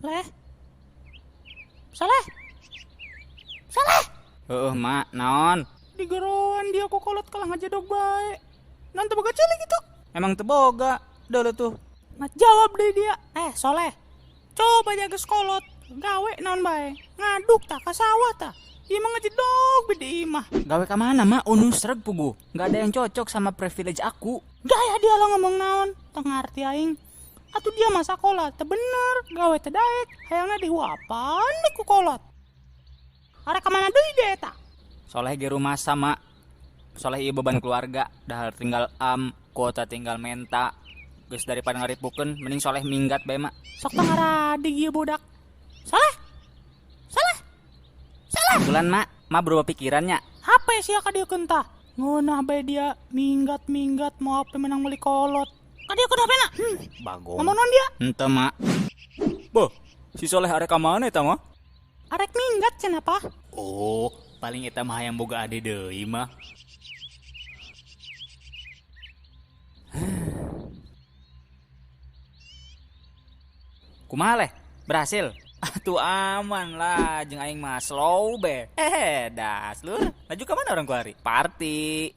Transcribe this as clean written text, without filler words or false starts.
Saleh. Saleh. Saleh. Mak, naon? Di geroan dia kok kolot kalah ngajadog bae. Nanti boga cilik gitu. Emang teboga. Dulu tuh. Nggak jawab deh dia. Soleh. Coba jaga sekolot. Gawe naon bae. Ngaduk tak ka sawah ta. Iya mah ngejedog beda imah. Gawe ka mana, Mak? Unu sreg pugu. Gak ada yang cocok sama privilege aku. Gaya dia lo ngomong naon. Teu ngarti aing. Atuh dia mah sakola teu bener. Gawe teu daek. Hayangna dihuapan ku kolot. Arek ka mana deui dia eta? Soleh ge rumah sama. Soleh ieu beban keluarga. Dahar tinggal kuota tinggal menta. Geus daripada ngaripukeun, mending Soleh minggat bae, Mak. Sok teu ngaradi ieu budak. Saleh. Saleh. Saleh. Bulan, Mak berubah pikirannya. Hape sia ka dieu keun tah. Ngeunah bae dia minggat-minggat mau apa menang meuli kolot. Ka dieu keun hapena. Bagong. Ngomong naon dia? Henteu, Mak. Boh, si Soleh arek ka mana eta mah? Arek minggat cenah apa? Oh, paling eta mah hayang boga ade deui mah. Kumaha leh? Berhasil? Atuh aman lah, jeung aing mah slow be. Das lur. Laju ka mana orang kuari? Party.